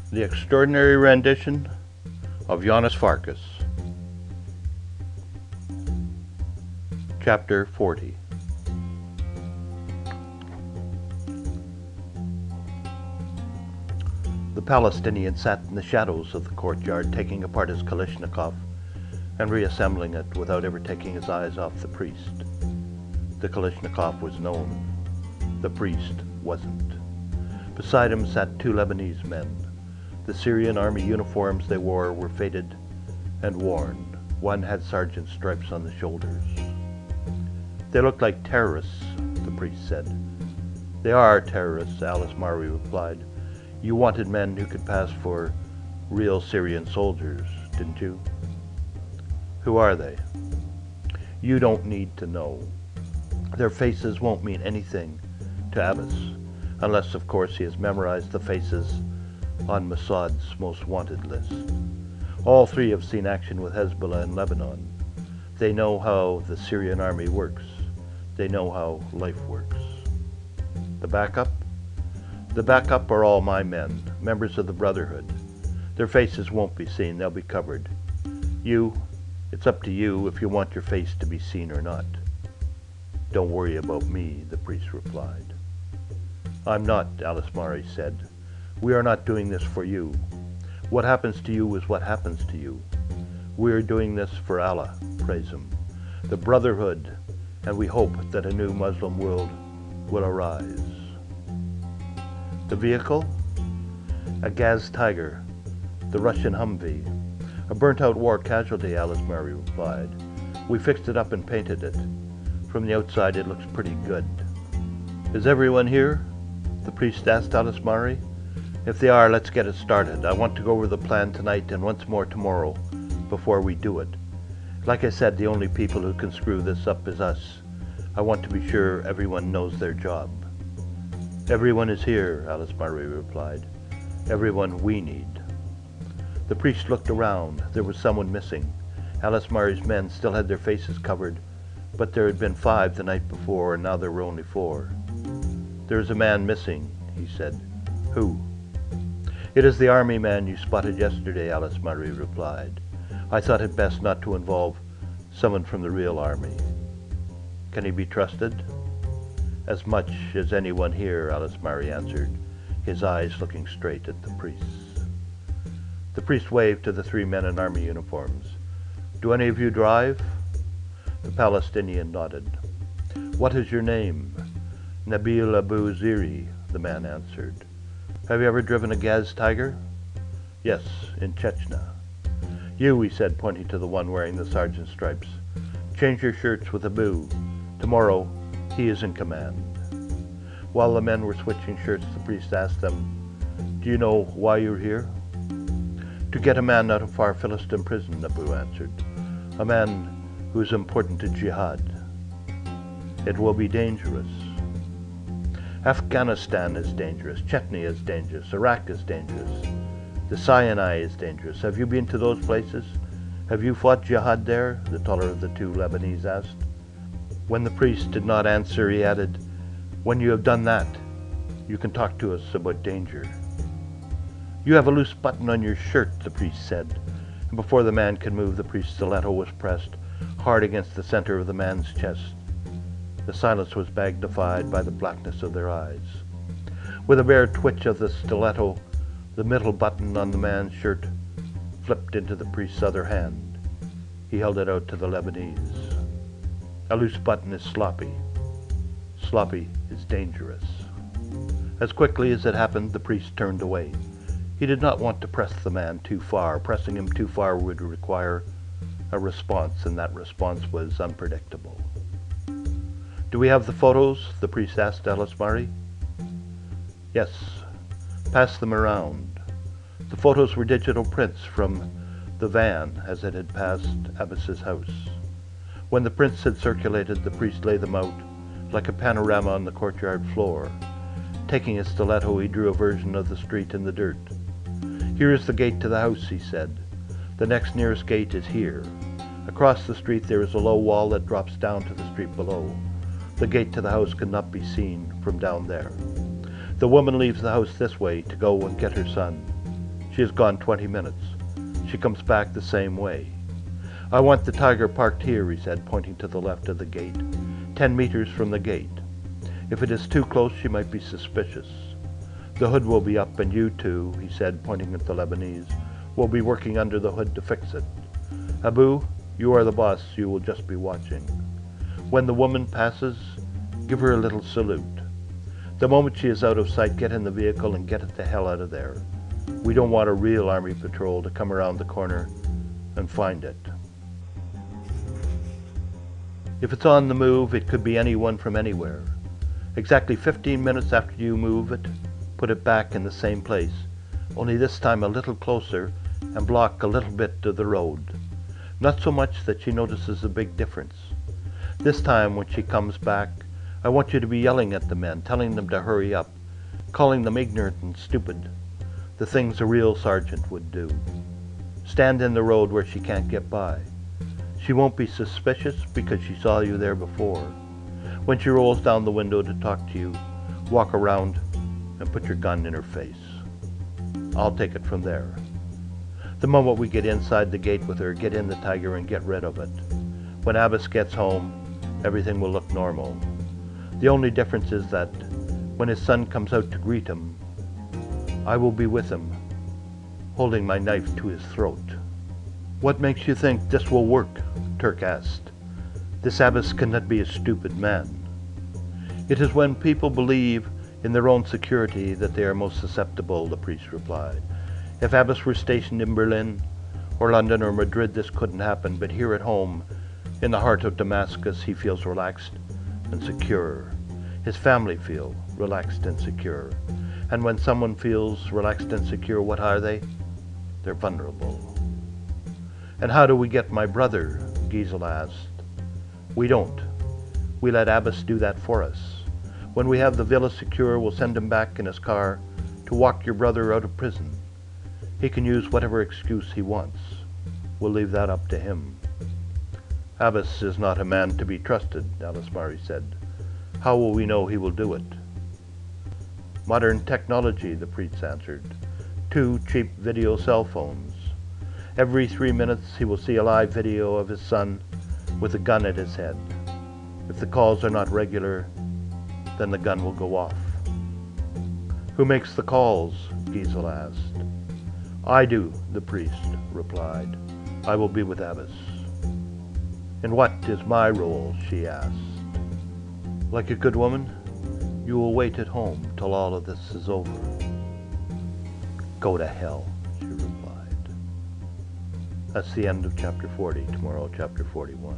The Extraordinary Rendition of Janos Farkas. Chapter 40. The Palestinian sat in the shadows of the courtyard, taking apart his Kalashnikov and reassembling it without ever taking his eyes off the priest. The Kalashnikov was known. The priest wasn't. Beside him sat two Lebanese men. The Syrian army uniforms they wore were faded and worn. One had sergeant stripes on the shoulders. They looked like terrorists, the priest said. They are terrorists, Alice Murray replied. You wanted men who could pass for real Syrian soldiers, didn't you? Who are they? You don't need to know. Their faces won't mean anything to Abbas, unless, of course, he has memorized the faces on Mossad's most wanted list. All three have seen action with Hezbollah in Lebanon. They know how the Syrian army works. They know how life works. The backup? The backup are all my men, members of the Brotherhood. Their faces won't be seen, they'll be covered. It's up to you if you want your face to be seen or not. Don't worry about me, the priest replied. I'm not, Alice Murray said. We are not doing this for you. What happens to you is what happens to you. We are doing this for Allah, praise Him, the Brotherhood, and we hope that a new Muslim world will arise. The vehicle? A Gaz Tiger, the Russian Humvee. A burnt-out war casualty, Alice Murray replied. We fixed it up and painted it. From the outside it looks pretty good. Is everyone here? The priest asked Alice Murray. If they are, let's get it started. I want to go over the plan tonight and once more tomorrow before we do it. Like I said, the only people who can screw this up is us. I want to be sure everyone knows their job. Everyone is here, Alice Murray replied. Everyone we need. The priest looked around. There was someone missing. Alice Murray's men still had their faces covered, but there had been 5 the night before, and now there were only 4. There is a man missing, he said. Who? It is the army man you spotted yesterday, Alice Murray replied. I thought it best not to involve someone from the real army. Can he be trusted? As much as anyone here, Alice Murray answered, his eyes looking straight at the priest. The priest waved to the 3 men in army uniforms. Do any of you drive? The Palestinian nodded. What is your name? Nabil Abu Ziri, the man answered. Have you ever driven a Gaz Tiger? Yes, in Chechnya. You, he said, pointing to the one wearing the sergeant's stripes. Change your shirts with Abu. Tomorrow, he is in command. While the men were switching shirts, the priest asked them, Do you know why you're here? To get a man out of our Philistine prison, Abu answered. A man who is important to jihad. It will be dangerous. Afghanistan is dangerous. Chechnya is dangerous. Iraq is dangerous. The Sinai is dangerous. Have you been to those places? Have you fought jihad there? The taller of the 2 Lebanese asked. When the priest did not answer, he added, When you have done that, you can talk to us about danger. You have a loose button on your shirt, the priest said, and before the man could move, the priest's stiletto was pressed hard against the center of the man's chest. The silence was magnified by the blackness of their eyes. With a bare twitch of the stiletto, the middle button on the man's shirt flipped into the priest's other hand. He held it out to the Lebanese. A loose button is sloppy. Sloppy is dangerous. As quickly as it happened, the priest turned away. He did not want to press the man too far. Pressing him too far would require a response, and that response was unpredictable. Do we have the photos? The priest asked Alice Murray. Yes. Pass them around. The photos were digital prints from the van as it had passed Abbas's house. When the prints had circulated, the priest laid them out like a panorama on the courtyard floor. Taking his stiletto, he drew a version of the street in the dirt. Here is the gate to the house, he said. The next nearest gate is here. Across the street there is a low wall that drops down to the street below. The gate to the house cannot be seen from down there. The woman leaves the house this way to go and get her son. She is gone 20 minutes. She comes back the same way. I want the tiger parked here, he said, pointing to the left of the gate, 10 meters from the gate. If it is too close, she might be suspicious. The hood will be up, and you two, he said, pointing at the Lebanese, will be working under the hood to fix it. Abu, you are the boss. You will just be watching. When the woman passes, give her a little salute. The moment she is out of sight, get in the vehicle and get it the hell out of there. We don't want a real army patrol to come around the corner and find it. If it's on the move, it could be anyone from anywhere. Exactly 15 minutes after you move it, put it back in the same place, only this time a little closer and block a little bit of the road. Not so much that she notices a big difference. This time when she comes back, I want you to be yelling at the men, telling them to hurry up, calling them ignorant and stupid, the things a real sergeant would do. Stand in the road where she can't get by. She won't be suspicious because she saw you there before. When she rolls down the window to talk to you, walk around and put your gun in her face. I'll take it from there. The moment we get inside the gate with her, get in the tiger and get rid of it. When Abbas gets home, everything will look normal. The only difference is that when his son comes out to greet him, I will be with him, holding my knife to his throat. What makes you think this will work? Turk asked. This Abbas cannot be a stupid man. It is when people believe in their own security that they are most susceptible, the priest replied. If Abbas were stationed in Berlin or London or Madrid, this couldn't happen, but here at home, in the heart of Damascus, he feels relaxed and secure. His family feel relaxed and secure. And when someone feels relaxed and secure, what are they? They're vulnerable. And how do we get my brother? Giesel asked. We don't. We let Abbas do that for us. When we have the villa secure, we'll send him back in his car to walk your brother out of prison. He can use whatever excuse he wants. We'll leave that up to him. Abbas is not a man to be trusted, Alice Murray said. How will we know he will do it? Modern technology, the priest answered. 2 cheap video cell phones. Every 3 minutes he will see a live video of his son with a gun at his head. If the calls are not regular, then the gun will go off. Who makes the calls? Giesel asked. I do, the priest replied. I will be with Abbas. And what is my role? She asked. Like a good woman, you will wait at home till all of this is over. Go to hell, she replied. That's the end of chapter 40. Tomorrow, chapter 41.